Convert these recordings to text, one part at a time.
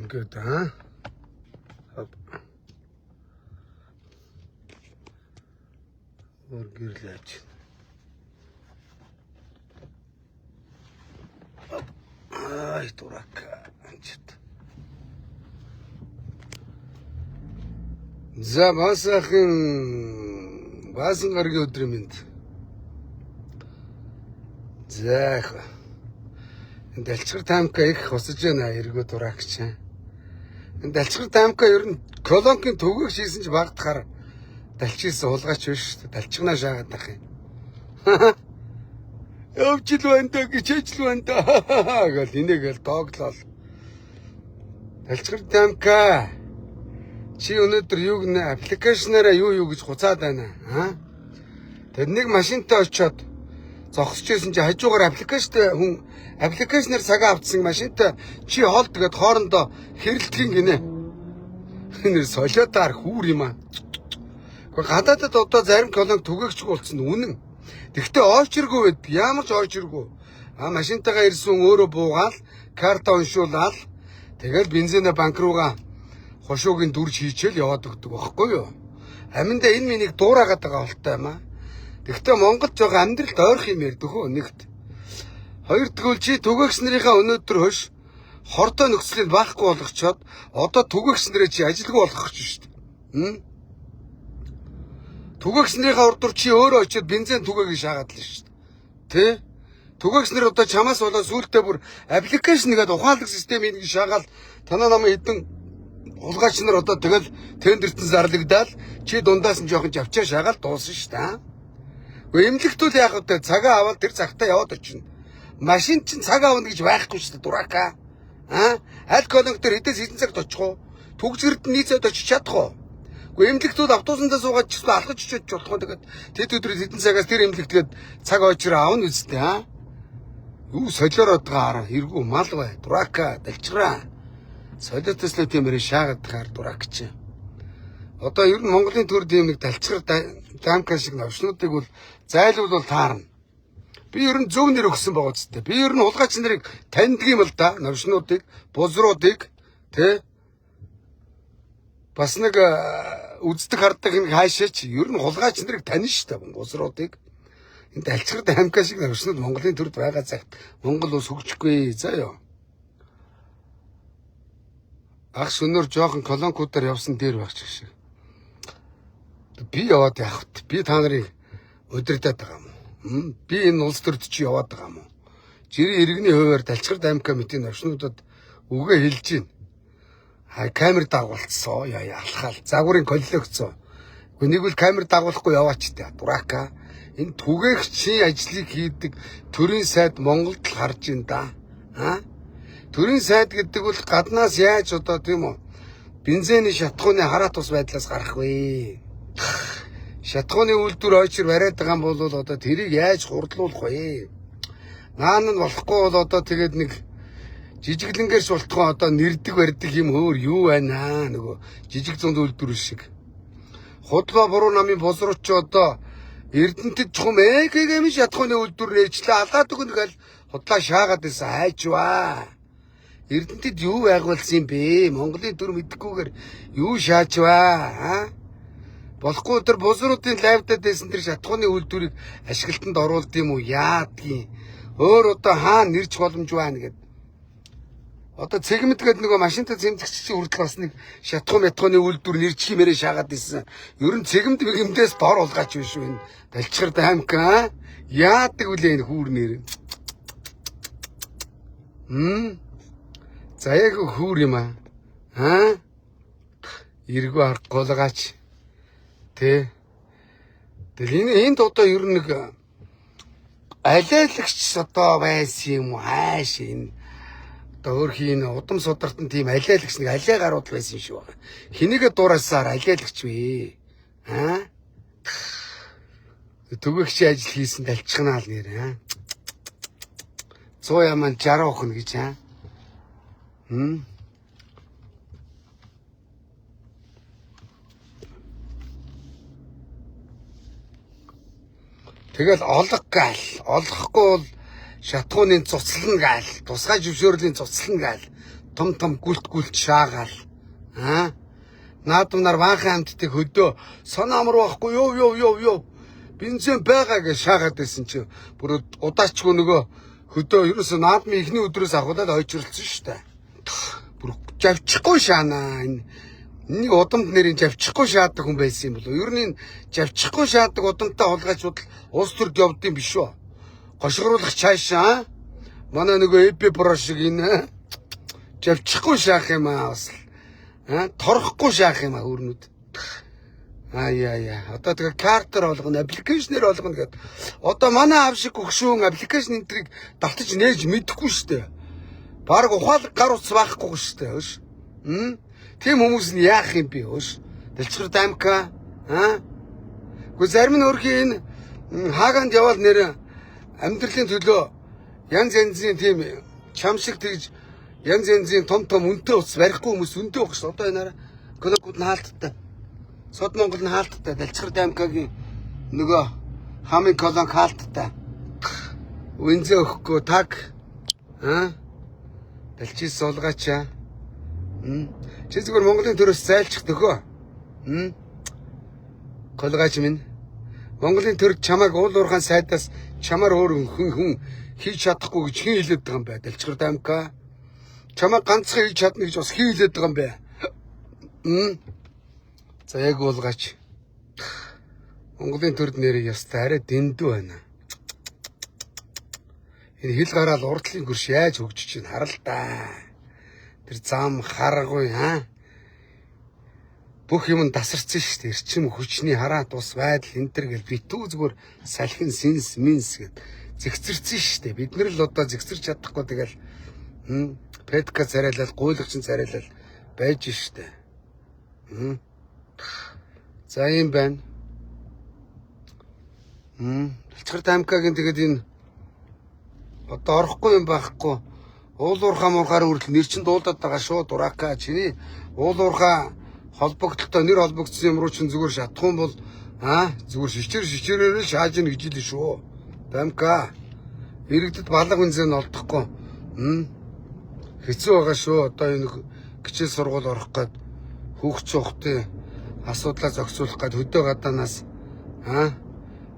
Ингээд аа. Гирлээч. Ай дурака. За масахан баасан гаргийн өдрийн мэнд. За их. Энд Алчгар таамка их хосож байна эргөө дураагч. Энд Алчгар таамка ер нь колонкийн төвөг шийсэн ч багдахаар далчилсан уулгаач биш шүү дээ. Далчгнаа шаагаад ах юм. Өвчл байна да гिचэл байна да гэл инээгээл дооглол. Алчгар таамка чи өнөөдөр юуг нэ аппликейшнаараа юу гэж хуцаад байна аа? Тэр нэг машинтай очиод зогсож ирсэн чи хажуугаар аппликейшнээр цагаа автсан машинтай чи хоол тэгээд хоорондоо хэрэлдэхин гинэ. Энэ солиотаар хүүр юм аа. Гэхдээ гадаадад одоо зарим колонк түгээгч болсон үнэн. Тэгтээ ойчиргүй байд. Ямар ч ойчиргүй. Машинтайгаа ирсэн өөрөө буугаал, карта уншуулаад тэгэл бензинэ банк руугаа хошуугийн дүрж хийчихэл яваад өгдөг байхгүй юу? Аминда энэ минийг дуурайгаад байгаа болтой юм аа. Тэгтээ Монголд жоо амьдралд ойрох юм ярьдаг хөө нэгт. Хоёр тэгвэл чи түгээгчнэрийнхээ өнөөдөр хойш хордоо нөхцөлийг баахгүй болгочоод одоо түгээгчнэрээ чи ажилгүй болгох гэж шүү дээ. Түгээгчнэрийнхээ урдуур чи өөрөө очиод бензин түгээгийг шаагаад л шүү дээ. Тэ? Түгээгчнэр одоо чамаас болоод сүултээ бүр аппликейшн нэгээд ухаалаг систем энийг шаагаад танаа намын хэдэн улгаач нар одоо тэгэл тендертэн зарлагдаад чи дундаас нь жоохон жавчаа шаагаад дуусна шүү дээ. Гэхдээ эмнэлэгтүүд яах вэ? Цагаа аваад тэр цагтаа яваад очино. Машин чинь цаг авна гэж байхгүй шүү дээ дурака. Аль колонк дээр хэдээс хэдэн цагт очих уу? Түгжирд нийцээд очиж чадах уу? Гэхдээ эмнэлэгтүүд автобусандаа суугаад ч алхаж очиж болох. Тэгээд тэд өдрөд хэдэн цагаас тэр эмнэлэгтгээд цаг очроо авна үстэй Юу солиороод байгаа хэрэггүй мал бай. Дурака далчгараа. Солиотос л тиймэр шаагаад тахаар дуракч. Одоо ер нь Монголын төр дэм нэг далчгар даамка шиг навчнуудыг бол зайлуулбал таарна. Би ер нь зөв нэр өгсөн байгаа ч би ер нь улгаач нарыг таньдаг юм л да. Навчнуудыг, бузруудыг тэ бас нэг үздэг хардаг нэг хаашаач ер нь улгаач нарыг таньна шүү дээ. Бузруудыг. Энд алчгар даамка шиг навчнууд Монголын төрд байгаа цагт Монгол ус хөгжихгүй заа ёо. Ах шөнөөр жоохон колонкуудаар явсан дээр багч шиг. Би яваад явах. Би та нарыг удирдах байгаа юм. Би энэ улс төрд чи яваад байгаа юм. Жирийн иргэний хуваар Далчгар даамка мэтийн навчнуудад үгээ хэлж гин. Камер дагуулцсан. Яа алхаал. Загварын коллекцоо. Гэхдээ нэг бол камер дагуулахгүй яваач таа. Дурака. Энэ түгээгчийн ажлыг хийдэг төрийн сайд Монголд л харж ин да. Төрийн сайд гэдэг бол гаднаас яаж одоо тийм үү? Бензиний шатхууны хараат ус байдлаас гарах вэ? Шатхууны үйлдвэр ойчир бариад байгаа юм бол одоо тэрийг яаж хурдлуулах вэ? Наан нь болохгүй бол одоо тэгээд нэг жижиглэнгэрч болтгоо одоо нэрдэг барьдаг юм өөр юу байна нөгөө жижиг зунд үйлдвэр шиг. Худлаа буруу намын босрууч одоо Эрдэнэтэд чухам ээгэм шатхууны үйлдвэр нэрчлээ алаад өгнө гэл худлаа шаагаад байсан хайчваа. Эрдэнэтэд юу байгуулсан юм бэ? Монголын төр мэдхгүйгээр юу шаачваа? Болохгүй тэр бузруудын лайвдад байсан тэр шатхууны үйлдвэрийг ашиглалтанд оруулд юм уу? Яадгийн. Өөр одоо хаана нэрч боломж байна гэд. Одоо цэгмэд гэдэг нөгөө машинтай зэмзэгч чинь хүртэл бас нэг шатхуун метхууны үйлдвэр нэрч хэмээрээ шаагаад байсан. Ер нь цэгмэд бигэмдээс бор улгаач биш үү? Далчгар даамка яадаг үлээ энэ хүүр нэр. Заяг хүүр юм аа. Иргүү арга голгаач. Тэ. Тэгэл энд одоо ер нь нэг алиалагч одоо байсан юм уу? Хааш энэ өөрхийн удам судартан тийм алиалагч нэг алиа гарууд байсан шүү байгаа. Хинийгээ дураасаар алиалагч вэ? Түгээгч ажил хийсэн далчгнаал нэр 100 яман 60 охин гэж Тэгэл олох гал олохгүй бол шатхууны цуцлан гаал тусгай зөвшөөрлийн цуцлан гаал том гүлт шаагаал. Наадмаар баахан амттыг хөдөө санаамар байхгүй ёо. Бензин байгаа гэж шаагаад байсан чинь бүр удаачгүй нөгөө хөдөө ерөөсөө наадмын ихний өдрөөс ахуулаад ойчрлцсон шүү дээ. Бүр завчихгүй шаанаа. Нэг удамд нэрийн завчихгүй шаадаг хүн байсан юм болов. Ер нь завчихгүй шаадаг удамтай хулгайчуд улс төрд явдсан биш үү? Гошгоруулах цаашаа манай нөгөө эпи про шиг энэ завчихгүй шаах юм аа бас. Торхгүй шаах юм аа өрнүүд. Одоо тэгээ картер болгоно, аппликейшнэр болгоно гэдэг. Одоо манай аав шиг гөгшүүн аппликейшн энтрийг давтаж нээж мэдэхгүй штэ. Бараг ухаалаг гар утас байхгүй штэ. Өш. Тийм хүмүүс нь яах юм бэ? Өш. Дэлчгэр дамка. Гэхдээ зарим нь өөрхийн энэ хааганд явал нэр амьдралын төлөө янз янзын тийм чам шиг тэгж янз янзын том үнэтэй ус барихгүй хүмүүс үнэтэй байх ш. Одоо энэ колокууд нь хаалттай. Сод Монгол нь хаалттай. Далчгар дамкагийн нөгөө хамын колонк хаалттай. Үнзээ өгөхгүй таг. Далчис суулгаачаа. Чи зүгээр Монголын төрөөс зайлчих төхөө. Колгаач минь. Монголын төр чамайг уул уурхайн сайдаас чамаар өөр хүн хийж чадахгүй гэж хин хэлээд байгаа юм бай. Далчгар дамка. Чамайг ганцхан хийж чадна гэж бас хин хэлээд байгаа юм бай. За яг уулгаач. Монголын төрд нэрийг ястай арай дэндүү байна. Энэ хил гараал урдлын гүрш яаж хөгжиж чинь харал да. Тэр зам харгуй бүх юм тасарсан шүү дээ. Эрчим хүчний хараат ус байдал энэ төр гэл битүү зүгээр салхин синс минс гэд зэгцэрсэн шүү дээ. Бид нар л одоо зэгцэрч чадахгүй тэгэл педка царайлал гуйлагчин царайлал байж шүү дээ. За юм байна. Дэлчгэр дамкагийн тэгээд энэ одоо орохгүй юм байхгүй. Уулуурхаа муурхаар үрдэл нэр чин дуулаад байгаа шүү. Дурака чиний уулуурхаа холбогдлолтой нэр холбогдсон юм руу чин зүгээр шатахгүй бол зүгээр шичээрээр л шааж ийн гэж хэлсэн шүү. Дамка иргэдэд балга үнзээ нь олдохгүй. Хэцүү байгаа шүү. Одоо энэ хичээл сургууль орох гээд хүүхч ухтын асуудлаа зохицуулах гээд хөдөө гадаанаас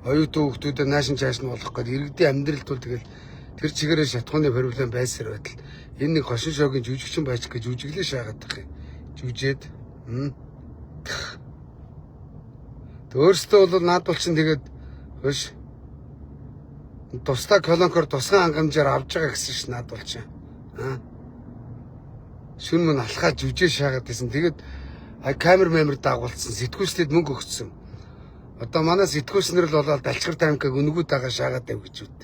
оюутан хүүхдүүдэд наашин чааш нь болох гээд иргэдийн амьдралд бол тэгэл тэр чигээрээ шатхууны проблем байсаар байтал энэ нэг хошин шогийн жүжигчин байж гэж жүжиглээ шаагаад байгаа юм. Жүжээд өөрөөсөө бол наадвал чинь тэгээд хөөш тусдаа колонкор тусгай хангамжаар авж байгаа гэсэн ш наадвал чинь шүн мөн алхаад жүжээ шаагаад байсан. Тэгээд камер дагуулсан сэтгүүлчдэд мөнгө өгсөн. Одоо манай сэтгүүлчнэр л болоод далчгар дамкаг өнгөд байгаа шаагаад байв гэж үт.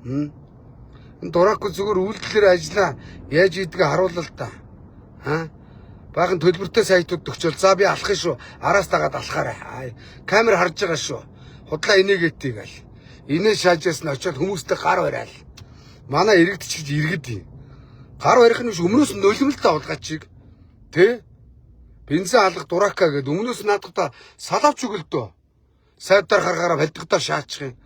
Энэ дураагүй зүгээр үйлдэлээр ажиллаа яаж ийдгээ харуулал та. Баахан төлбөртэй сайтууд өгчөөл за би алах шүү. Араас дагаад алахаарай. Камер харж байгаа шүү. Худлаа инээгээтэй гал. Инээ шаажаас нь очиод хүмүүстэй гар барайл. Манай иргэдч гэж иргэд юм. Гар барих нь өмнөөс нь нулимлтай болгачиг. Тэ? Бензин алах дурака гэдэг өмнөөс наадахта салавч өгөлдөө. Сайдаар харахаараа балдгатаар шаачих юм.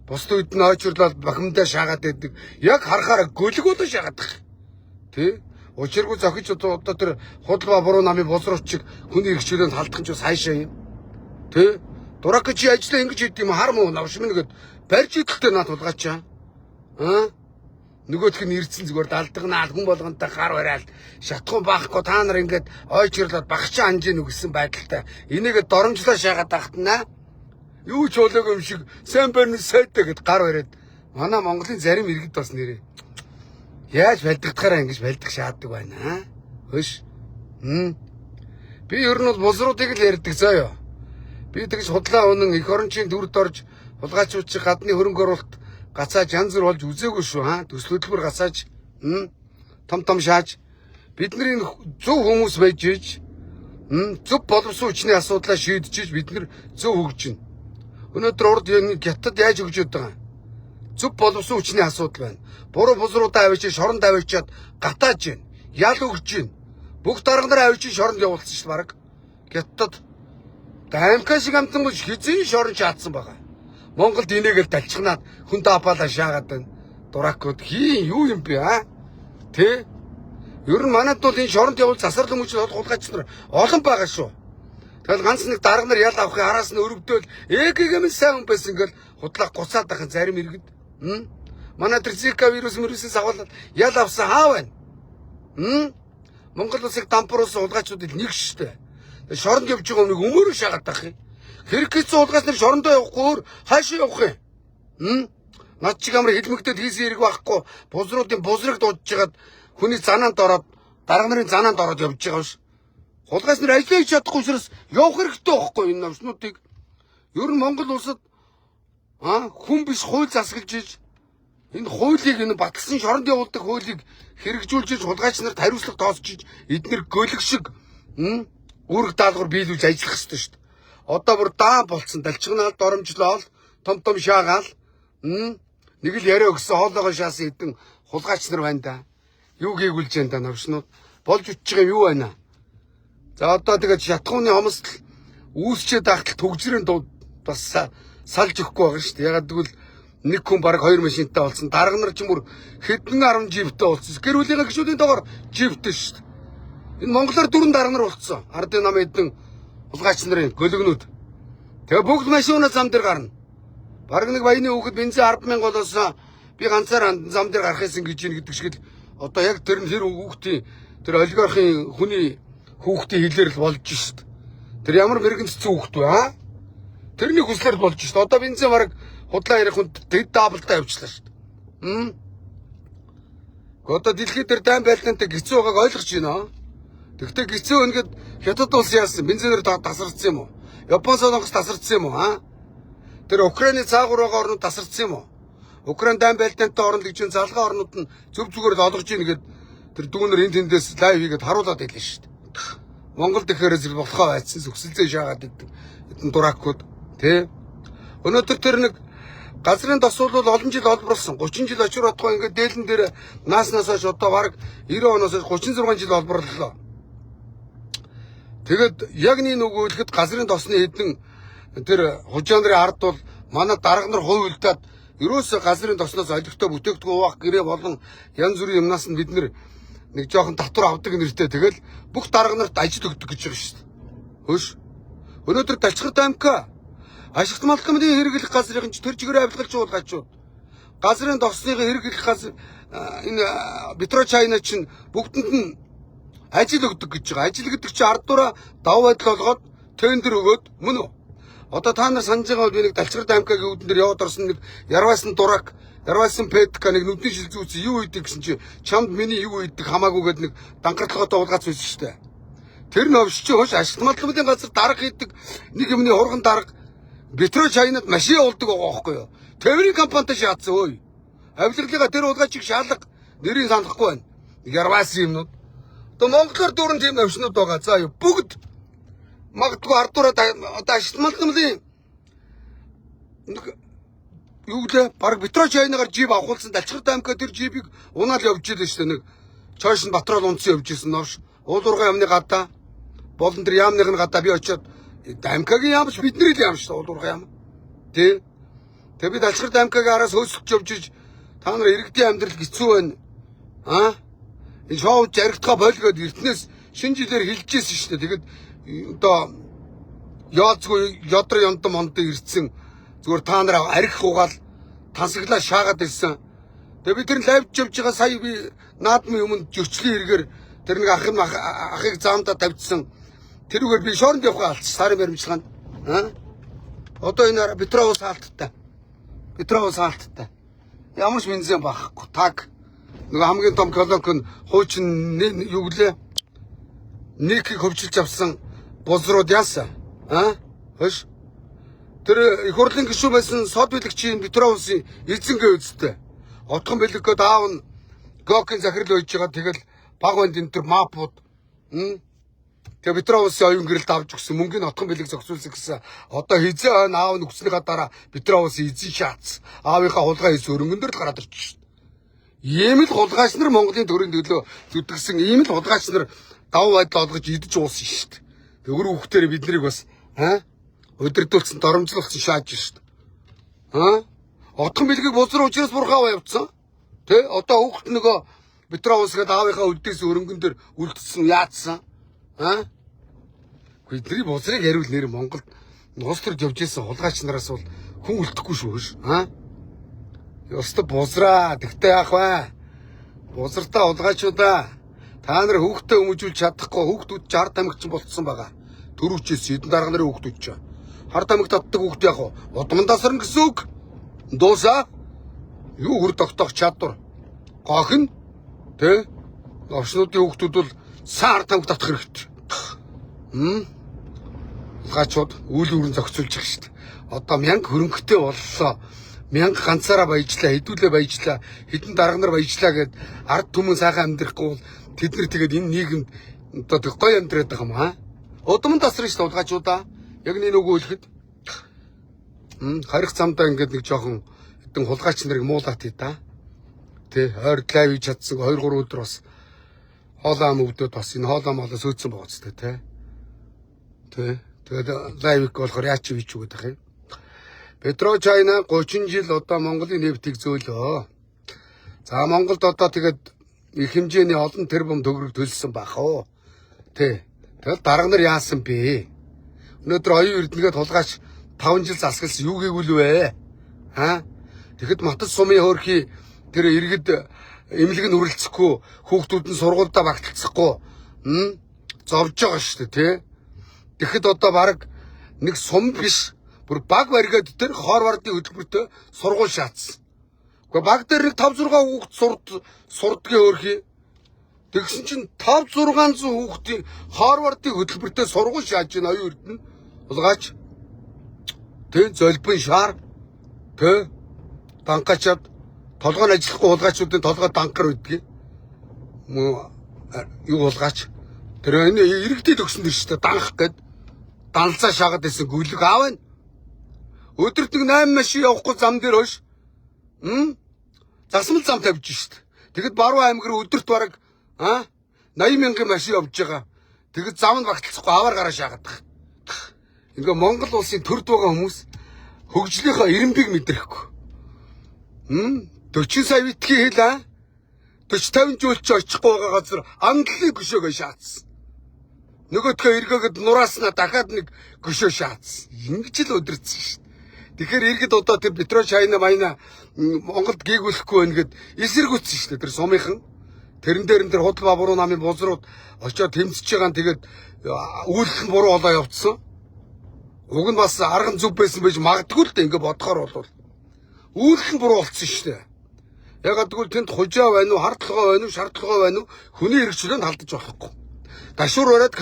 Бусд үед нь ойчрлол бахимдаа шаагаад байдаг. Яг харахаараа гөлгөөдөө шаагаад байгаа. Тэ? Учиргүй зохиж одоо тэр худалбаа буруу намын боловсруулагчийг хүний хэрэгчлээнд халдах нь сайшаа юм. Тэ? Дурака чи ажиллаа ингэж хийд юм хар муу навш минь гэд барьж идэлтэй наад тулгаачаа. Нөгөөх нь ирдсэн зүгээр далдагнаал хүн болгонтой гар барайл шатхуун баахгүй та нар ингээд ойчрлоод багчаа анжийн үгсэн байдалтай энийгээ доромжлоо шаагаад тахтана. Юу ч болоогүй юм шиг сайн барьны сайтай гэд гар бариад манай Монголын зарим иргэд бас нэрээ яаж балдагдахаараа ингэж балдах шааддаг байна. Хөөш. Би ер нь бол боловсруудыг л ярьдаг заяа. Би тэгж худлаа өнөн эх орончийн дүрд орж хулгайчууд чи гадны хөрөнгө оруулалт гацааж янз бүр болж үзээгүй шүү. Төсөл хөтөлбөр гацааж том шааж бидний зөв хүмүүс байж иж зөв боловсон хүчний асуудлаа шийдэж иж бид нар зөв хөгжинэ. Өнөөдөр урд хятад яаж хөгжөөд байгаа? Зөв боловсон хүчний асуудал байна. Буруу бузруудаа авчиж шоронд авчиад гатааж байна. Ял өгж байна. Бүх дарга нар авчиж шоронд явуулсан шүү баг. Хятад дамка шиг амтан гол хизээ шорон шаадсан байгаа. Монголд инээгээл далчгнаад хүн таапаалаа шаагаад байна. Дуракууд юу юм бэ Тэ? Ер нь манайд бол энэ шоронд явуул засварлан мөчл хулгайч нар олон байгаа шүү. Тэгэл ганц нэг дарга нар ял авахын араас нь өрөвдөөл ээгэгэм сайн хүн байсан ингээл худлаа гуцаад байхын зарим иргэд. Манай тэр Зика вирусээс аваад ял авсан хаа байна? Монгол улсыг дампуурсан хулгайчуудыг нэг штэ. Шоронд явж байгаа өмнө өмөрөө шагаад байх юм. Хэрэг хийсэн хулгайч нар шорондоо явахгүй өөр хаашаа явах юм? Над чиг амар хилмигдээд хийсэн хэрэг байхгүй бузруудын бузраг дуудаж жагаад хүний занаанд ороод дарга нарын занаанд ороод явж байгаа биш. Хулгайч нар ажиллаж хийж чадахгүй учраас явах хэрэгтэй байхгүй энэ навчнуудыг. Ер нь Монгол улсад хүн биш хууль засаглаж иж энэ хуулийг энэ батлсан шоронд явуулдаг хуулийг хэрэгжүүлж иж хулгайч нарт хариуцлага тооцож иж эдгээр гөлөг шиг үүрэг даалгавар биелүүлж ажиллах хэрэгтэй шүү дээ. Одоо бүр даан болцсон далчигнаал доромжлол том шаагаал нэг л яриа өгсөн хоолойгоо шаасан хэдэн хулгайч нар байна да. Юу гээгүүлж байна да навчнууд болж үтж байгаа юу байна? За одоо тэгээд шатхууны хомсдол үүсчээд ахтал төгжрийн бас салж өгөхгүй байгаа шүү дээ. Ягаад гэвэл нэг хүн бараг 2 машинтай болсон. Дарга нар ч юм уу хэдэн 10 джиптэй болсон. Гэр бүлийнхээ гишүүдийн доогоор джиптэй шүү дээ. Энэ монголоор 4 дарга нар болцсон. Ардын нам эдэн хулгайч нарын гөлөгнүүд. Тэгээ бүгд машинаа зам дээр гарна. Бараг нэг баяны хүүхэд бензин 10,000 болоос би ганцаар зам дээр гарах гэсэн гэж ийн гэдэг шиг л одоо яг тэр нь хэр хүүхдийн тэр олигархийн хүний хүүхдийн хэлээр л болж шít. Тэр ямар мэрэгэн цэцэн хүүхд вэ Тэрний хүслээр болж шít. Одоо бензин бараг худлаа ярих хүн тэд даблтаа явуулчлаа шít. Одоо дэлхийд тэр дайм байлдаантай хэцүү байгааг ойлгож байна. Тэгвэл хэцүү ингээд хятад улс яасан бензинээр тасарцсан юм уу? Япон солонгос тасарцсан юм уу? Тэр Украины цаагуур байгаа орнууд тасарцсан юм уу? Украин дайм байлдаантай орн гэж залгаа орнууд нь зөв зүгээр л олгож ийн гэд тэр дүүнэр энэ тэндээс лайв хийгээд харуулад байлаа шүү дээ. Монгол тэгэхээр зэрэг болохоо байцсан зөвсөлзөө шаагаад идэг. Эдэн дуракууд тий. Өнөөдөр тэр нэг газрын тос бол олон жил олборлсон. 30 жил очир бодгоо ингээд дээлэн дээр нааснаас хойш одоо бараг 90 оноос хойш 36 жил олборлолоо. Тэгэд яг нэг нөгөөлөхөд газрын тосны хэдэн тэр хужаа нарын ард бол манай дарга нар хувилдаад ерөөсө газрын тосноос олигтой бүтээгдэхүүн уваах гэрээ болон янз бүрийн юмнаас нь бид нэг жоохон татвар авдаг нэртэй тэгэл бүх дарга нарт ажил өгдөг гэж байгаа шүү дээ. Хөөш. Өнөөдөр Далчхар аймаг ашигт малкамдын хэрэглэх газрын тэр чигээр авилгалч уулгачууд газрын тосны хэрэглэх газар энэ Петрочайна чинь бүгдэнд нь ажил өгдөг гэж байгаа. Ажил гэдэг чинь ардуура даваа байдал болгоод тендер өгөөд мөн үү? Одоо та нар санаж байгаа бол би нэг Далчхар аймгийн үүдэн дээр яваад орсон нэг Ярвайсан дурак, Ярвайсан петка нэг нүдний шилзүүц юу үйдэг гэсэн чи чамд миний юу үйдэг хамаагүйгээд нэг данхартлагатай уулгац байсан шүү дээ. Тэр новш чи хойш ашигт малкамдын газар дарга хийдэг нэг юмны хурган дарга Петрочайнад машин уулдаг байгаа байхгүй юу? Тээврийн компанитай шаацсан өөй. Авилгалыгаа тэр уулгачиг шаалга нэрийг санахгүй байна. Ярвайсан юмнууд. Одоо монголоор дүүрэн тийм навшнууд байгаа. За юу бүгд магадгүй ардуура одоо ашигт малкамдын юу гэлээ баг Петрочайнагаар жип авахулсан Далчхар аймаг тэр жипийг унаал явж ийлээ шүү дээ. Нэг чойш нь Батрол унцсан явж исэн новш. Уулуурга ямны гадаа болон тэр яамных нь гадаа би очиод аймгийн яамч бидний л яам шүү дээ уулуурга яам. Тэ. Тэгээ би Далчхар аймгийн араас хөөсөж явж иж та нар иргэдийн амьдрал хэцүү байна. Энэ шоу жаргатгаа болгоод эртнээс шинэ жилээр хилжижсэн шүү дээ. Тэгэд одоо яоцгүй ёдор ёндон монд ирсэн зүгээр та нар арх угаал тансаглаа шаагаад ирсэн. Тэгээ бид тэр лайвч явж байгаа сая би наадмын өмнө зөрчлийн хэрэгээр тэр нэг ахыг заамдаа тавьчихсан. Тэрүүгээр би шоронд явахаа алц сарын баримтлаганд. Одоо энэ Петровс хаалттай. Петровс хаалттай. Ямар ч бензин байхгүй. Так. Нөгөө хамгийн том колонк нь хуучин юу гэлээ? Нийтийг хөвчилж авсан бузрууд яасан? Хөөш. Тэр их хурлын гишүүн байсан сод билэгчийн Петровсын эзэнгээ үсттэй. Отхон бэлэггээд аав нь Гокийн захирал ойж байгаа тэгэл баг банд энэ төр мапууд тэгээ Петровсын оюун гэрэлд авч өгсөн мөнгөний отхон бэлэг зохицуулсан гэсэн. Одоо хизээ аав нь өгснийхаа дараа Петровсын эзэн шаац. Аавынхаа хулгай хийсэн өрөнгөн дээр л гараад ирчих шв. Ийм л хулгайч нар Монголын төрийн төлөө зүтгэсэн ийм л хулгайч нар даваа байдал олгож идэж уусан шв. Тэгвэр хүүхдээр бид нарыг бас өдөрдүүлсэн доромжлуулсан шааж шв. Отхон бэлгийг бузар учраас бурхаа явцсан. Тэ одоо хүүхд нөгөө Петроусгээд аавынхаа үлдээс өрөнгөн дээр үлдсэн яатсан. Бидний бузрыг хариул нэр Монголд нуус төрж явж исэн хулгайч нараас бол хүн үлдэхгүй шүү ш. Ёстой бузраа. Тэгтээ яах вэ? Бузартаа хулгайчудаа та нар хүүхдээ өмжүүлж чадахгүй хүүхдүүд ч хард тамхич болцсон байгаа. Төрөвчээс эдэн дарга нарын хүүхдүүд ч. Хард тамхи татдаг хүүхд яах вэ? Удмандаа сарна гэсэн үг. Дуусаа. Юу хөр тогтоох чадвар. Гохин тэ овчнуудын хүүхдүүд бол саар тамхи татах хэрэгтэй. Хулгайчуд үйл үрэн зохицуулж байгаа шүү дээ. Одоо 1000 хөрөнгөтэй боллоо. 1000 ганцаараа баяжлаа, хэдүүлээ баяжлаа, хэдэн дарга нар баяжлаа гэд ард түмэн сайхан амьдрахгүй бол тэд нар тэгээд энэ нийгэмд одоо гоё амьдраад байгаа юм Удман тасрын шүү дээ хулгайчудаа. Яг нэг үгүй хэлэхэд харих замдаа ингээд нэг жоохон хэдэн хулгайч нарыг муулаад тий та. Тэ ойр лайв хийж чадсан 2 3 өдөр бас хоолоо ам өвдөд бас энэ хоолоо молоо сөөцсөн байгаа ч тэ. Тэ. Тэгээд лайвик болохоор яач юу хийж үгээд байх юм. Петрочайна 30 жил одоо Монголын нефтийг зөөлөө. За Монголд одоо тэгээд их хэмжээний олон тэрбум төгрөг төлсөн байх уу. Тэ. Тэгэл дарга нар яасан бэ? Өнөөдөр оюун эрдэнэгээ тулгаач 5 жил засгалсан юу гээгүүл вэ? Тэгэхэд Матас сумын хөөрхий тэр иргэд эмнэлэг нь үрэлцэхгүй хүүхдүүд нь сургуультай багталцахгүй зовж байгаа шүү дээ тий. Тэгэхэд одоо баг нэг сум биш бүр баг баригад тэр Хорвардын хөтөлбөртөө сургууль шаацсан. Гэхдээ баг дээр нэг 5 6 хүүхд сурдгийн хөөрхий. Тэгсэн чинь 5 600 хүүхдийн Хорвардын хөтөлбөртөө сургууль шааж байна оюун эрдэнэ улгаач. Тэ золбын шаар тэ данкачаад толгойн ажиллахгүй хулгайчдын толгой данкар үдгийг юу хулгайч тэр энэ иргэдэд өгсөн дэр шүү дээ данх гээд данлцаа шаагаад байсан гүлэг аав нь өдөрт нэг 8 машин явахгүй зам дээр хойш засмал зам тавьж шүү дээ. Тэгэд Баруун аймаг руу өдөрт бараг 80,000 машин явж байгаа. Тэгэд зам нь багталцахгүй аваар гараа шаагаад байгаа. Ингээ Монгол улсын төрд байгаа хүмүүс хөгжлийнхаа эренбиг мэдрэхгүй. 40 сая витгийн хэл 40 50 жуулч очихгүй байгаа газар англиг гүшөөгөө шаацсан. Нөгөөдхөө эргээгээд нурааснаа дахиад нэг гүшөө шаацсан. Ингэж л өдөрцсөн шүү дээ. Тэгэхээр иргэд одоо тэр Петрочайна майна Монголд гээгүүлэхгүй байна гэд эсэргүүцсэн шүү дээ тэр сумынхан. Тэрэн дээр тэр худал бабруу намын бузрууд очиод тэмцэж байгаа нь тэгээд үйлдэл нь буруу болоо явцсан. Уг нь бас арган зүв байсан байж магадгүй л дээ ингээ бодохоор бол үйлдэл нь буруу болцсон шүү дээ. Ягаад гэвэл тэнд хужаа байна уу, хардлогоо байна уу, шаардлогоо байна уу хүний хэрэгчлээнд халдаж болохгүй. Дашуур бариад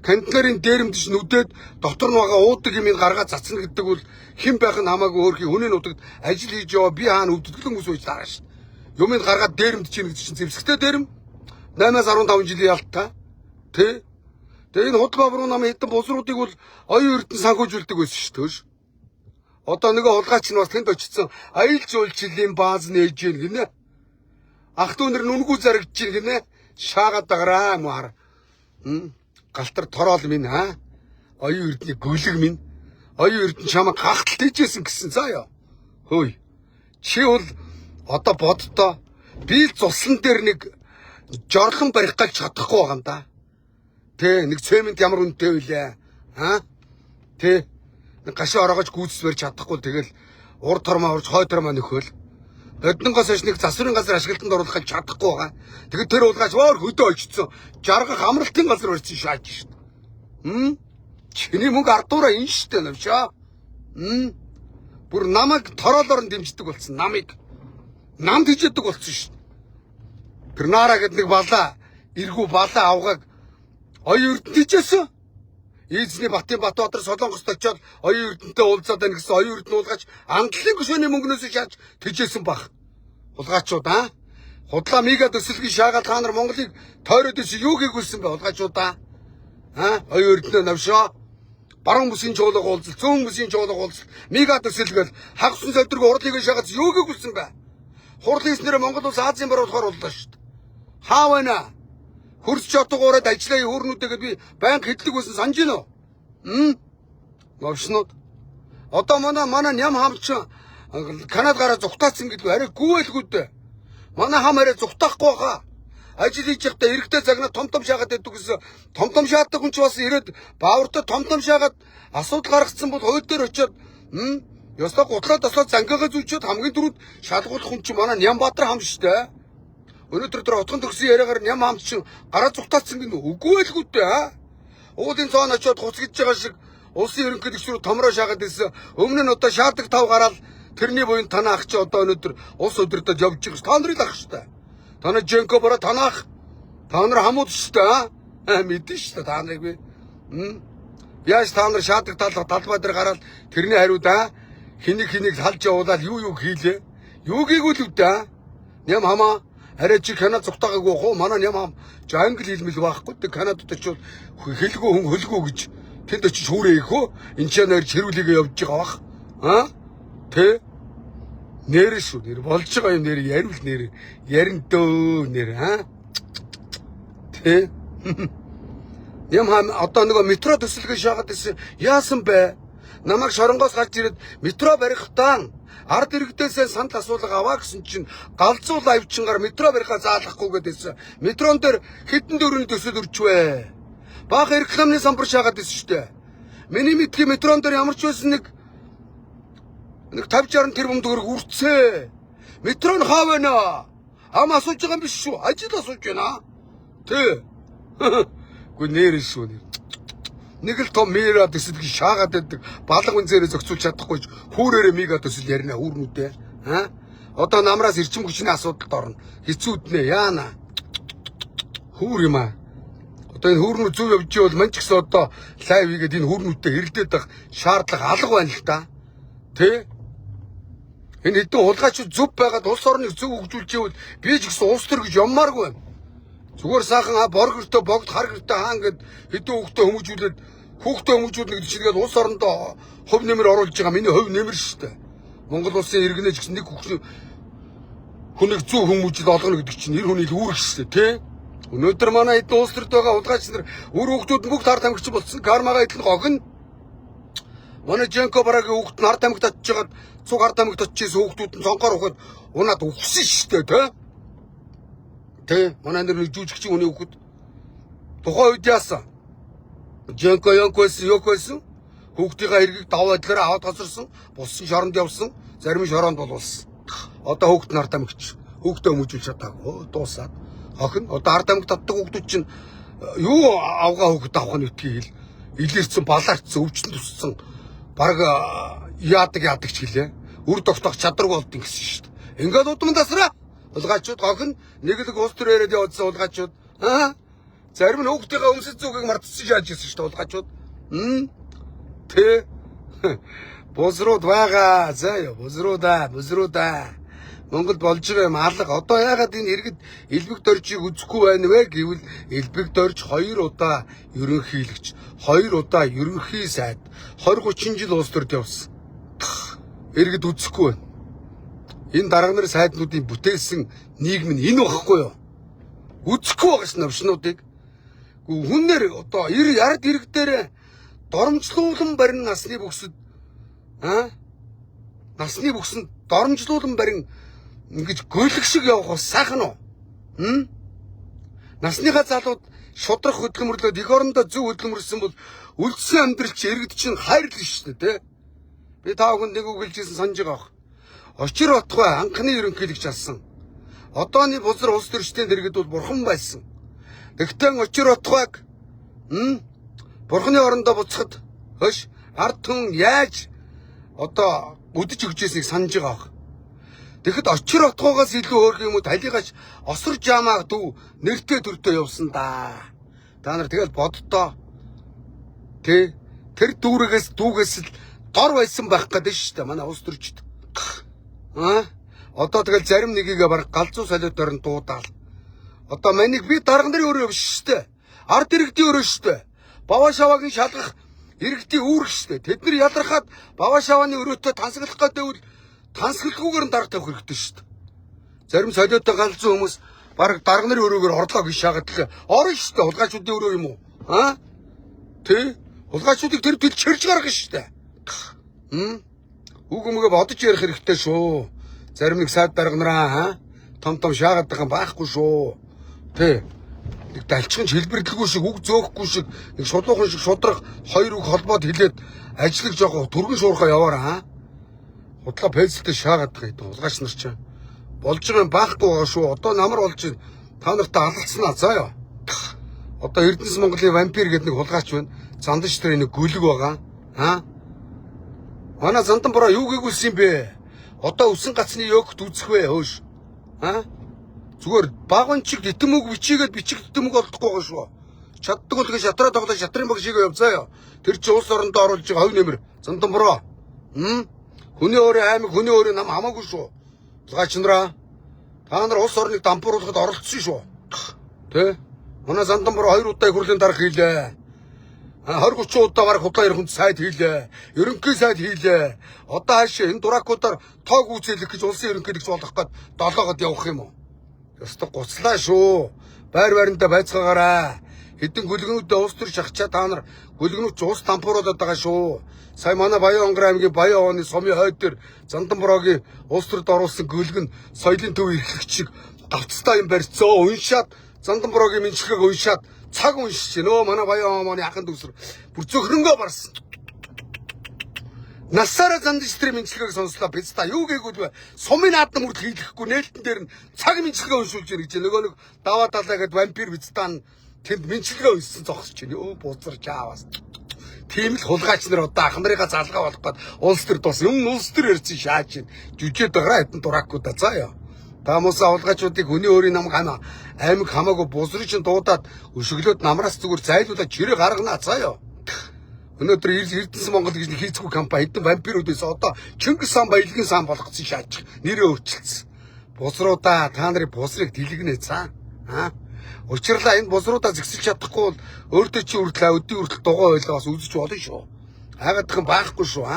кантинарын дээрэмдэж нүдээд дотор нь байгаа уудаг юм гаргаад цацна гэдэг бол хэн байх нь хамаагүй өөрхий хүний нутагт ажил хийж яваа би хаана өвдөлгөн хүмүүс байж дараа шүү. Юмыг гаргаад дээрэмдэж ийн гэдэг чинь зэвсэгтэй дээрэм 8-аас 15 жилийн ялтаа тий. Тэгээ энэ худал бабруу намын хэдэн бузруудыг бол оюун эрдэнэ санхүүжүүлдэг байсан шүү дээ. Одоо нөгөө хулгайч нь бас тэнд очсон аялал жуулчлалын бааз нээж ийн гинэ. Ах дүүнэр нүнгүү зарагдж ийн гинэ. Шаагаад байгаараа маар. Галтар тороол минь оюун эрдэнэ гөлөг минь. Оюун эрдэнэ чамаа гахтал тийжсэн гэсэн заяа. Хөөе. Чи бол одоо боддоо би цуслан дээр нэг жорлон барих гэж чадахгүй байгаа юм да. Тэ нэг цемент ямар үнэтэй вүлээ. Тэ нэг гашаа ороогож гүйцэс барьж чадахгүй тэгэл урд тормоо урж хой тормоо нөхөөл. Однонгоос хойш нэг засварын газар ашиглалтанд оруулах гэж чадахгүй байгаа. Тэгэд тэр уулгаач өөр хөдөө очсон. Жаргах амралтын газар барьсан шааж шít. Чиний мөнгө ардуураа ин шít навшаа. Бүр намайг тороолоор нь дэмждэг болсон. Намд хийждэг болсон шít. Тэр наараа гэд нэг балаа эргүү балаа авгааг оюун эрдэнэ хийжсэн. Эзний Батбатар Солонгост очиод оюун эрдэнэтэй уулзаад байна гэсэн оюун эрдэнэ уулгаач англигийн гүшөөний мөнгнөөс шааж тэжээсэн баг. Хулгайчууд худлаа мега төсөлгийн шаагаад та нар Монголыг тойроод ирсэн юу хийгүүлсэн бэ хулгайчууд оюун эрдэнэ навшаа баруун бүсийн чуулга уулзал зүүн бүсийн чуулга уулзал мега төсөлгөл хагас содоргүй хурлыг шаагаад юу хийгүүлсэн бэ? Хурал хийснээр Монгол улс Азийн бар болохоор боллоо шүү дээ. Хаа байна? Хөрс чотгоороод ажиллаа хөөрнүүдэгэд би банк хэдлэг байсан санаж гинөө. Мовшнууд. Одоо манай ням хамч Канад гараа зүхтаацсан гэдэг арай гүйлгүүд. Манай хам арай зүгтахгүй хаа. Ажил хийж явахдаа эрэгтэй загнаа том шаагаад байдаг гэсэн. Том шаадаг хүн ч бас ирээд баавартай том шаагаад асуудал гаргацсан бол хойд дээр очиод ёстой гутлаа тасаа зангигаа зүлчээд хамгийн түрүүд шалгуулах хүн чинь манай Нямбатар хам штэ. Өнөөдөр тэр утган төгсөн яриагаар Ням хам чинь гараа зүгтаацсан гин үгүй байлгүйтэй аа. Уулын цаан очиод хуцгиж байгаа шиг улсын ерөнхийлөгч рүү томроо шаагаад ирсэн. Өмнө нь одоо шаадаг тав гараад тэрний буйн танаа ах чи одоо өнөөдөр улс өдөртөд явж байгаа ш. Та нарыг ах штэ. Та нар Женко бараа танаах. Та нар хамууд штэ аа. Мэдэн штэ та нарыг би. Яаж та нар шаадаг талбай дээр гараад тэрний хариуд аа хэнийг салж явуулаад юу хийлээ. Юу гээгүй л үдэ. Ням хамаа арай чи Канад зүгтаагаагүй хоо манай Ням хам англи хэлмэл байхгүй. Тэг Канадад очиод хэлгүй хүн хөлгөө гэж тэнд очиж хүүрээ ихөө энэ ч нэр чирүүлээгээ явж байгаа бах. Аа? Тэ? Нэр шүү нэр болж байгаа юм нэр яривл нэр ярин дөө нэр аа? Тэ? Ням хам одоо нөгөө метро төсөлгөө шаагаад ирсэн. Яасан бэ? Намайг шоронгоос гарч ирээд метро барихтаа ард иргэдээсээ санал асуулга аваа гэсэн чинь галзуул авчингаар метро барихаа заалахгүй гэдээсэн. Метрон дээр хэдэн дөрөвний төсөл өрчвэ. Баах рекламны самбар шаагаад ирсэн шүү дээ. Миний мэдхий метрон дээр ямар ч байсан нэг 50-60 тэрбум төгрөг үрцээ. Метро нь хаа байна? Ам асууж байгаа юм биш шүү. Ажил асууж байна. Тэ. Гү нэр шүү нэр. Нэг л том мера төсөл шаагаад байдаг. Балга үнзээрээ зохицуулж чадахгүй хүүрээрээ мега төсөл ярина хүүрнүүдээ. Аа? Одоо намраас эрчим хүчний асуудалд орно. Хэцүүднэ яана. Хүүр юм аа. Одоо энэ хүүрнүүд зөв явж ивэл мань ч гэсэн одоо лайв хийгээд энэ хүүрнүүдтэй хэрэлдээд байх шаардлага алга байна л да. Тэ? Энэ хэдэн хулгайчуд зөв байгаад улс орныг зөв хөгжүүлж ивэл би ч гэсэн улс төр гэж яммааргүй байна. Зүгээр сайхан боргортой богд хар гэртэй хаан гэд хэдэн хүүхдээ хүмүүжүүлнэ гэдэг чигээр улс орондоо хувь нэмэр оруулж байгаа миний хувь нэмэр шүү дээ. Монгол улсын иргэнэж гэсэн нэг хүнийг зөв хүмүүжил олгоно гэдэг чинь нэр хүний үүрэг шүү дээ, тий? Өнөөдөр манай эдэн улс төрд байгаа удгаач нар үр хүүхдүүд нь бүгд ард тамхич болсон. Кармага эдэн гогн. Манай Женко барагийн хүүхд нь ард тамхит очиж жагаад цуг ард тамхит очижсэн хүүхдүүд нь цонхоор ухаад унаад үхсэн шүү дээ, тий? Тэ манай нэр жүжигчийн хүний хүүхэд тухайн үед яасан? Женко ёкойсэн хүүхдийнхээ хэргийг даваа байдлаараа аваад тасарсан, буссан шоронд явсан, зарим шоронд болуулсан. Одоо хүүхд нар тамхич хүүхдээ хүмүүжүүлж чадаагүй дуусаад. Охин одоо ард тамхи татдаг хүүхдүүд чинь юу авгаа хүүхэд авах нь үтгийг илэрсэн, балаарцсан, өвчин туссан баг яадаг ч гэлээ. Үр тогтоох чадваргүй болд гэсэн шүү дээ. Ингээд удман тасраа улгаачууд охин нэг л улс төр яриад явуулсан улгаачууд аа зарим нь хүүхдийнхээ өмсөж зүгийг мартсан шааж ирсэн шүү дээ улгаачууд тэ бозрууд байгаа заяа бозруудаа Монголд болж байгаа юм алга одоо яагаад энэ иргэд элбэг доржийг үзэхгүй байна вэ гэвэл элбэг дорж 2 удаа ерөнхийлөгч 2 удаа ерөнхий сайд 20-30 жил улс төрд явсан иргэд үзэхгүй байна. Энэ дарга нарын сайднуудын бүтээсэн нийгэм нь энэ багхгүй юу? Үзэхгүй байгаа ш навшнуудыг. Хүннэр одоо ярд иргэдээр доромжлуулан барин насны бүксэд насны бүксэнд доромжлуулан барин ингэж гөлөг шиг явах бас сайхан уу? Насныхаа залууд шудрах хөдөлмөрлөд эх орондоо зөв хөдөлмөрсөн бол үлдсэн амьдрал чи иргэд чинь хайрлна шүү дээ, тэ? Би таа хүн нэг үг хэлжсэн санаж байгаа. Очир Батгай анхны ерөнхийлөгч алсан. Одооны бузар улс төрчдийн дэргэд бол бурхан байсан. Тэгтээ Очир Батгайг бурханы орондоо буцахад хөш ард түмэн яаж одоо үдэж өгчээснийг санаж байгаа. Тэгэхэд Очир Батгайгаас илүү хөөрх юм уу талигаач осор жаамаа дүү нэртэй төртөө явсан да. Та нар тэгэл боддоо. Тэ тэр дүүгээс л дор байсан байх гэдэг шүү дээ манай улс төрчд. Одоо тэгэл зарим нэгийг бараг галзуу солиотоор нь дуудаал. Одоо манийг би дарга нарын өрөө биш шүү дээ. Ард иргэдийн өрөө шүү дээ. Бава шаваагийн шалгах иргэдийн үүрэг шүү дээ. Тэд нар ялрахад бава шавааны өрөөтэй тансаглах гэдэг нь тансаглахгүйгээр нь дарга тавих хэрэгтэй шүү дээ. Зарим солиотой галзуу хүмүүс бараг дарга нарын өрөөгөр орлоо гэж шаагаад л орно шүү дээ. Улгаачуудын өрөө юм уу? Тэ? Улгаачуудыг тэр чирж гаргах шүү дээ. Үг өмгөө бодож ярих хэрэгтэй шүү. Зарим нэг сайд дарга нараа том шаагаад байгаа байхгүй шүү. Тэ. Нэг далчхан хэлбэрлэхгүй шиг үг зөөхгүй шиг нэг шудлуухан шиг шудраг хоёр үг холбоод хэлээд ажлыг жоох түргэн шуурхаа яваараа. Худлаа пэцэлтэй шаагаад байгаа гэдэг улгаач нар ч болж байгаа юм байхгүй байгаа шүү. Одоо намар болж та нартай алгацснаа заа ёо. Одоо Эрдэнэс Монголын вампир гэдэг нэг хулгайч байна. Зандан штрэ нэг гүлэг байгаа. Манай зандан бороо юу гээгүүлсэн юм бэ? Одоо өсөн гацны ёгт үзэх вэ хөөш. Зүгээр багончиг дитэмүг бичигээд бичих дитэмүг олдохгүй байгаа шүү. Чаддаг бол тэгээ шатраа тоглоо шатрын баг шигээ явзаа ёо. Тэр чи улс орондоо оруулж байгаа хов нэмэр. Зандан бороо. Хүний өөрөө аймаг, хүний өөрөө нам хамаагүй шүү. Улгаач нараа. Та нар улс орныг дампууруулахад оролцсон шүү. Тэ? Манай зандан бороо 2 удаа их хурлын дарга хийлээ. 20-30 удаа бараг худлаа ярих хүнд сайд хийлээ. Ерөнхий сайд хийлээ. Одоо хаашаа энэ дуракуудаар тоог үүсэлэх гэж улсын ерөнхийлөгч болох гээд долоогод явах юм уу? Ёстой гуцлаа шүү. Байр байрандаа байцгаагаараа. Хэдэн гүлгэнүүдээ уус төр шахачаа та нар гүлгэнүүд ус тампууруулаад байгаа шүү. Сая манай Баян Онгор аймгийн Баян овооны сумын хойд дээр зандан бороогийн уус төрд оруулсан гүлгэн соёлын төв эрхлэгч шиг гавцтай юм барьцоо. Уншаад зандан бороогийн менчилгээг уншаад цаг уншиж нөө манай Баян овооны ахын дүүсэр бүр зөхрөнгөө барсан. Насаараа зандан штрим менчилгээг сонслоо биз та юу гээгүүл вэ? Сумын наадам хүртэл хийлгэхгүй нээлтэн дээр нь цаг менчилгээ уншуулж ирэх гэж нөгөө нэг даваа талаа гэд вампир биз та тэнд менчилгээ уншсан зогсож байна. Өө бузарч аавас. Тийм л хулгайч нар одоо ах нарыгаа залгаа болох гээд улс төр тус юм улс төр ярьсан шааж чинь жүжээд байгаа хэдэн дуракуудаа заа ёо. Таамуусаа хулгайчуудыг хүний өөрийн нам аймаг хамаагүй бузрын чинь дуудаад өшөглөөд намраас зүгээр зайлуулаад чирээ гаргана заа ёо. Өнөөдөр Эрдэнэс Монгол гэж хийцгүй компани хэдэн вампируудээс одоо Чингис хаан баялагын сан болгоцсон шаачих нэрээ өөрчилсөн. Бузруудаа та нарын бузрыг дэлгэнэ цаа. Учирлаа энэ бузруудаа зэгсэлж чадахгүй бол өөртөө чи хүртэл өдний хүртэл дугаа ойлгоос үзэж болно шүү. Хайгаадах юм байхгүй шүү.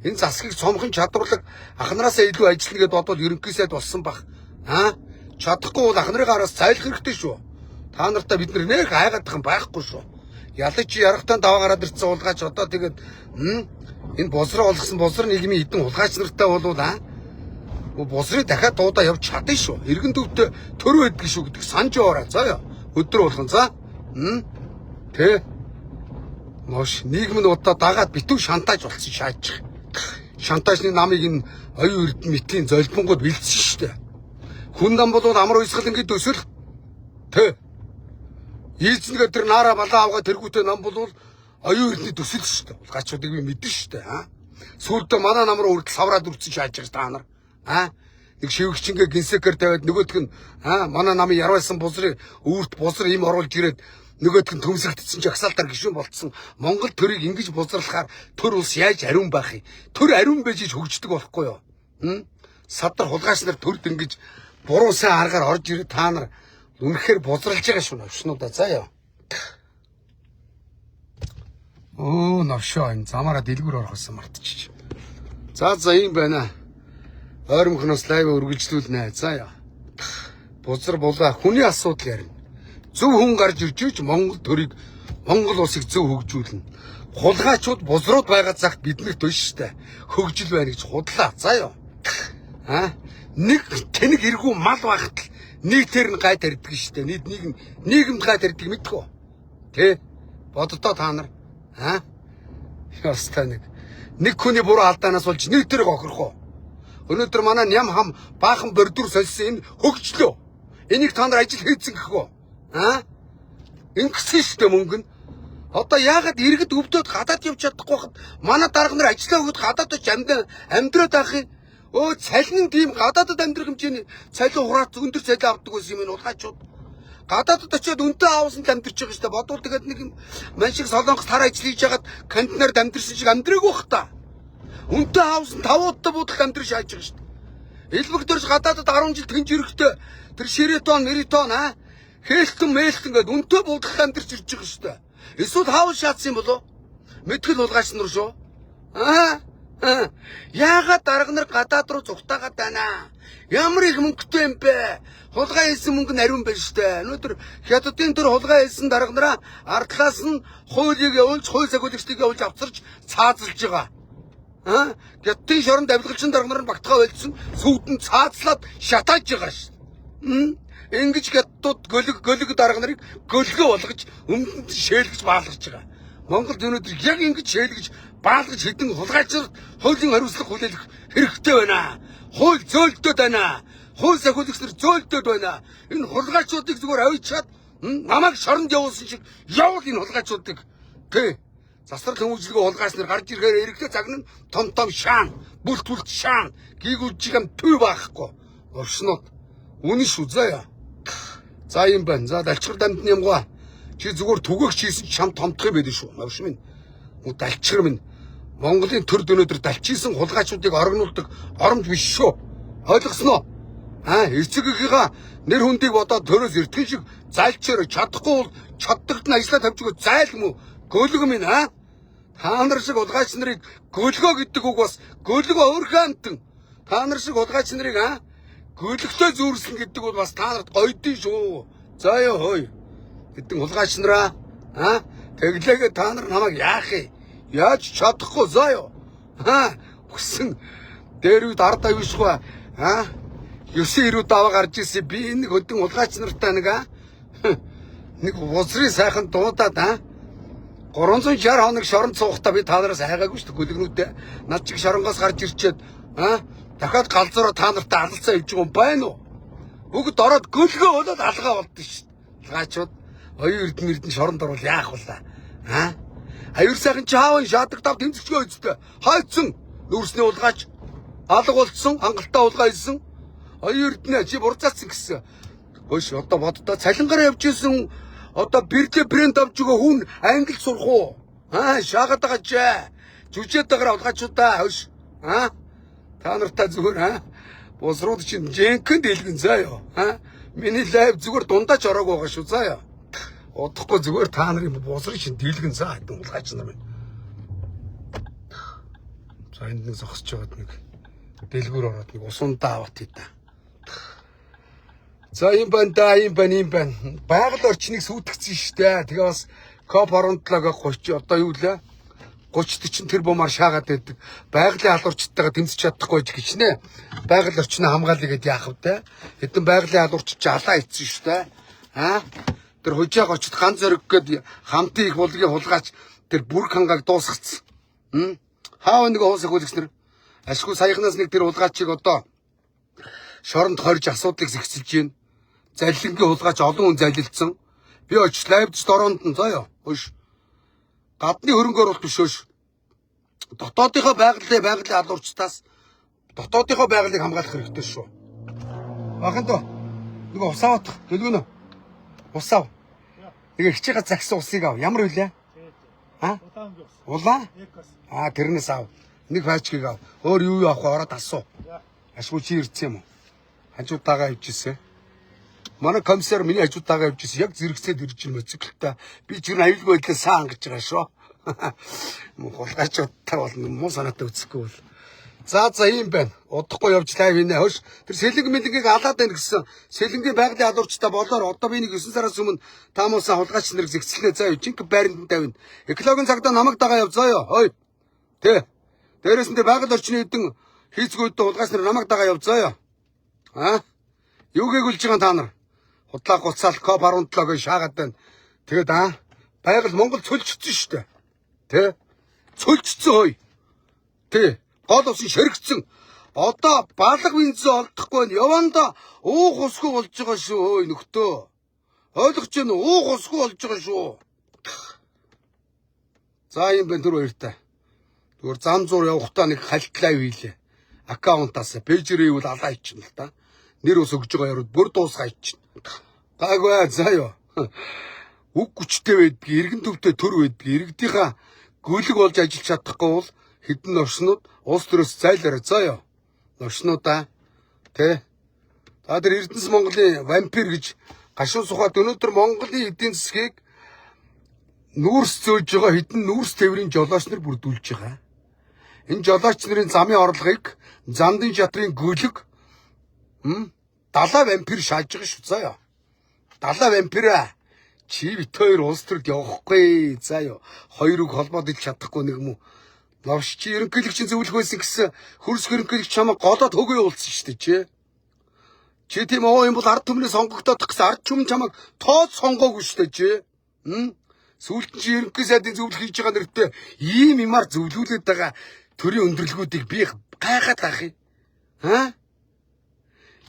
Энэ засгийг цомхон чадварлаг ахнараасаа илүү ажиллана гэдээ бодвол ерөнхий сайд болсон бах. Чадахгүй бол ах нарын араас зайлах хэрэгтэй шүү. Та нартай бид нэр хайгаадах юм байхгүй шүү. Ялаж ярахтан даваа гараад ирсэн улгаач одоо тэгээд энэ бузраа олгосон бузар нийгмийн хэдэн улгаач нартай болвол бузрыг дахиад дуудаа явж чадна шүү. Иргэн төвдөө төр байдаг шүү гэдэг санаж яваарай. За ёо. Өдөр болгон за. Тэ. Мош нийгэм нь удаа дагаад битүү шантаж болсон шаачих. Шантажны намыг энэ оюун эрдэмтдийн золбонгод бэлдсэн шүү дээ. Хүн нам бол амар уйсгал ингэж өсөл. Тэ. Ийцнэгээ тэр наара балаа авгаа тэргүүтээ нам бол оюун эрдэмтд өсөл шүү дээ. Улгачуудыг би мэдэн шүү дээ. Сүүлдээ манай нам руу үрдэл савраад үрдсэн шааж та нар. Нэг шивгчингээ гинсекер тавиад нөгөөдг нь манай намын ярвайсан бузрыг үүрт бузар им оруулж ирээд нөгөөдг нь төмсөгдсөн жагсаалтаар гişүн болцсон Монгол төрийг ингэж бузралахаар төр улс яаж ариун байх юм? Төр ариун байж хөгждөг болохгүй юу? Садар хулгайч нар төрд ингэж буруу сайн аргаар орж ирээд та нар үнэхээр бузралж байгаа шүү навшнуудаа заа ёо. Оо навшоо энэ замаараа дэлгүр орохсон мартчих. За ийм байна. Ойрмохноос лайв үргэлжлүүлнэ. За яа. Бузар булаа хүний асуудал ярина. Зөв хүн гарч ирж ийж Монгол төрийг Монгол улсыг зөв хөгжүүлнэ. Хулгайчууд бузрууд байгаа цагт биднэрт биш штэ. Хөгжил байна гэж худлаа. За яа. Нэг тэнэг эргүү мал багт нэг тэр нь гай тарьдаг штэ. Нийгэмд гай тарьдаг мэдгүй. Тэ? Боддоо та нар. Ястаа нэг хүний буруу алдаанаас болж нэг тэрэг охирох уу? Өнөөдөр манай ням хам баахан бордур солисон энэ хөгжлөө. Энийг та нар ажил хийцэн гэхүү. Ингэсэн шүү дээ мөнгө нь. Одоо яагаад иргэд өвдөд гадаад явж чадахгүй хад манай дарга нар ажиллаа өгöd гадаад очиж амьдраад авах юм. Цалин тийм гадаадд амьдрах хэмжээний цалин хураац өндөр цалин авдаг байсан юм энэ улгайчууд. Гадаадд очиод үнтэй аавсан амьдарч байгаа шүү дээ. Бодвол тэгээд нэг мань шиг солонгос тар ажил хийж хагаад кантинаар амьдэрсэн шиг амьдраагүй бах та. Үнтэй аавсан 5 удаа будалд амьдрал шааж байгаа шүү дээ. Элбэгдэрч гадаадд 10 жил тэнж ирэхдээ тэр ширетон, меритон хээлтэн мэйлтэн гээд үнтэй будалд амьдрч ирж байгаа шүү дээ. Эсвэл хаал шаацсан болов? Мэдгэл улгаач нар шүү. Яагаад дарга нар гадаад руу зүгтаагаад байна? Ямар их мөнгөтэй юм бэ? Хулгай хийсэн мөнгө нь ариун байна штэ. Өнөөдөр хятадын төр хулгай хийсэн дарга нараа ардлаас нь хуулийг явуулж, хууль загварлагчдыг явуулж авцарч цаазалж байгаа. Хятадын шоронд авилгалчин дарга нар нь багтгаа байлцсан сүйдэн цаазлаад шатааж байгаа штэ. Ингэж хятадууд гөлөг дарга нарыг гөлгөө болгож өмнөд шээлгэж баалгаж байгаа. Монголд өнөөдөр яг ингэж шээлгэж баалгаж хэдэн хулгайчид хуулийн хариуцлага хүлээх хэрэгтэй байна. Хууль зөөлдөд байна. Хууль сахиулагчнэр зөөлдөд байна. Энэ хулгайчуудыг зүгээр авчиад намайг шоронд явуулсан шиг явуул энэ хулгайчуудыг. Тэ. Засвар хүмүүжлэгөө хулгайчнэр гарч ирэхээр эрэгтэй цаг нь том шаан, бүлт шаан, гийгүүлж юм төв баахгүй. Оршнод. Үнэн шүү заяа. За юм байна. За далчгар дамтны юмгаа. Чи зүгээр түгэх хийсэн ч чам томдох юм байдаг шүү. Навш минь. Далчгар минь. Монголын төр дөнөөдөр далчисан хулгайчуудыг орогнуулдаг оромж биш шүү. Ойлгосноо? Эцэгийнхээ нэр хүндийг бодоод төрөөс эртгэн шиг зайлчаар чадахгүй бол чаддагт нь ажиллаа тавьж өгөө зайл мүү? Гөлөг минь та нар шиг хулгайч нарыг гөлгөө гэдэг үг бас гөлгөө өөрөө амтан. Та нар шиг хулгайч нарыг гөлөгтэй зүүрсэн гэдэг бол бас та нарт гойдсон шүү. За ёо хой. Хэдэн хулгайч нараа тэглээгээ та нар намайг яах юм? Яаж чадахгүй заа ёо. Хүсэн дээр үед ард авишгүй 9-90 даваа гарч ирсэн би энэ хөдөн хулгайч нартай нэг уусрын сайхан дуудаад 360 хоног шоронд суухдаа би та нараас хайгаагүй шүү дээ гөлгнүүдээ. Над чиг шоронгоос гарч ирчээд дахиад галзуураа та нартай алалцаа хийж байгаа юм байна уу? Бүгд ороод гөлгөө болоод алгаа болдсон шүү дээ. Хулгайчууд оюун эрдэнэ шоронд орвол яах вэ? Аюур сайхан чаавын шаадаг тав тэмцэгчгүй өстэй. Хайцсан нүүрсний улгаач алга болцсон, хангалттай улгаа хийсэн. Оюун эрдэнэ чи бурцаацсан гэсэн. Хөөш одоо боддоо цалингараа явж исэн одоо бэрдэ брэнд авч өгөө хүн англи сурах уу? Шаагаад байгаа ч жүжээд байгаа улгаачудаа хөөш. Та нартай зүгээр босрууд чинь жинхэнэ дэлгэн заа ёо. Миний лайв зүгээр дундаач ороог байгаа шүү заа ёо. Удахгүй зүгээр та нарын босрын шин дэлгэн заа хэдэн улгаач нар байна. За энд нэг зогсож байгаад нэг дэлгүүр ороод нэг усундаа аваад хийдэ. За юм байна. Байгаль орчныг сүйтгэсэн штэ. Тэгээ бас COP27-г 30 одоо юу лээ? 30-40 тэр бумаар шаагаад байдаг. Байгалийн алуурчтайгаа тэмцэж чадахгүй гэж гिचнэ. Байгаль орчныг хамгаалъя гэд яах вэ? Хэдэн байгалийн алуурч чи алаа ицсэн штэ. Тэр хужаа гочд ганц зориг гээд хамтын их булгийн хулгаач тэр бүрг хангааг дуусгацсан. Хаав нэг уус ахуулагчнэр ашгүй саяхнаас нэг тэр хулгаачийг одоо шоронд хорж асуудлыг зэгцэлж гин. Заллингийн хулгаач олон хүн залилдсан. Би очиж лайвдч дороонд нь заяа. Хөөш. Гадны хөрөнгө оруулалт биш хөөш. Дотоодынхоо байгалийн алуурчтаас дотоодынхоо байгалыг хамгаалах хэрэгтэй шүү. Бахандо. Нэг усаавах. Дэлгүүнө. Усаав. Тэгээ хичээгээ загсан усыг ав. Ямар вүлээ? Улаан? Тэрнээс ав. Нэг файчгийг ав. Өөр юу авах вэ? Ороод асуу. Ашгүй чи ирсэн юм уу? Хажуудаага явж ирсэн. Манай комиссар миний хажуудаага явж ирсэн. Яг зэрэгцээд ирж ирмэ циклтэй. Би ч гэр аюулгүй байдлаа саан гэж байгаа шүү. Хулгайчуудтай бол муу санаатай үзэхгүй бол. За ийм байна. Удахгүй явж лайв хийнэ. Хөөш. Тэр сэлэнг алаад байна гэсэн. Сэлэнгийн байгалийн алуурчтай болоор одоо би нэг 9 сараас өмнө таамуулсан хулгайч нарыг зэгцлээ заа юу. Жинхэнэ байранд тавина. Экологийн цагдаа намайг дагаа яв заа юу. Хой. Тэ. Дээрээс нь байгаль орчны хэдэн хийцгүүдтэй хулгайч нар намайг дагаа яв заа юу. Юу гээгүүлж байгаа та нар? Худлаа гуцаал COP27-г шаагаад байна. Тэгээд байгаль Монгол цөлжчихсэн шүү дээ. Тэ? Цөлжчихсэн хой. Тэ. Гол усын ширэгцэн. Одоо балга бензин олдохгүй нь яванда уух усгүй болж байгаа шүү нөхдөө. Ойлгож байна уу? Уух усгүй болж байгаа шүү. За юм байна түр хоёртай. Түр зам зур явахдаа нэг хальтлаа хийлээ. Аккаунтаас пэйжэрээ ивэл алаа ичнэ л та. Нэр ус өгж байгаа ярууд бүр дуусгаа ичнэ. Гайгүй заяа. Үг хүчтэй байдгийг, эргэн төвтэй төр байдгийг, иргэдийнхаа гүйлэг болж ажиллаж чадахгүй бол хэдэн оршнууд улс төрөөс зайлаарай заяа. Оршнуудаа тэ. За тэр Эрдэнэс Монголын вампир гэж гашуун сухад өнөөдөр Монголын эдийн засгийг нүүрс зөөж байгаа хэдэн нүүрс тээврийн жолооч нар бүрдүүлж байгаа. Энэ жолооч нарын замын орлогыг зандын шатрын гүйлэг далаа вампир шааж байгаа шүү заяа. Далаа вампираа чи бит хоёр улс төрд явахгүй заяа. Хоёрыг холбоод ил чадахгүй нэг юм уу. Лавш чи ерөнхийлөгчийн зөвлөх байсан гэсэн хөрс ерөнхийлөгч чамаа голоод хөгөө уулсан шүү дээ чи. Чи тийм юм бол ард түмний сонгогдоод гэсэн ард түмэн чамайг тоод сонгоогүй шүү дээ чи. Сүүлд нь чи ерөнхий сайдын зөвлөх хийж байгаа нэртэй ийм юмар зөвлүүлээд байгаа төрийн өндөрлгүүдийг би гайхаад ах юм.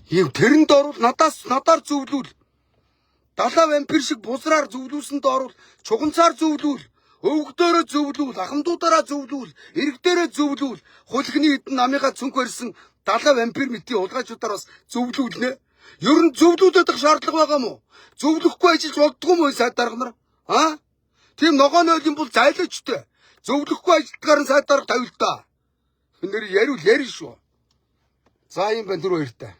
Ийм тэрэнд орвол надаар зөвлүүл. Далаа вампир шиг бузраар зөвлүүлсэнд орвол чуганцаар зөвлүүл. Өвгдөрөө зөвлүүл, ахмдуудаараа зөвлүүл, иргэдээрээ зөвлүүл, хулхны эдэн намыгаа цүнх барьсан далаа вампир мэтийн улгаачудаар бас зөвлүүлнэ. Ер нь зөвлүүлээд байх шаардлага байгаа мó? Зөвлөхгүй ажиллаж болдгоо мó сайд дарга нар? Тийм ногоон ойл юм бол зайлуучтай. Зөвлөхгүй ажилтгаар нь сайд дарга тавил та. Нэр яриул ярина шүү. За юм байна 4 2-тай.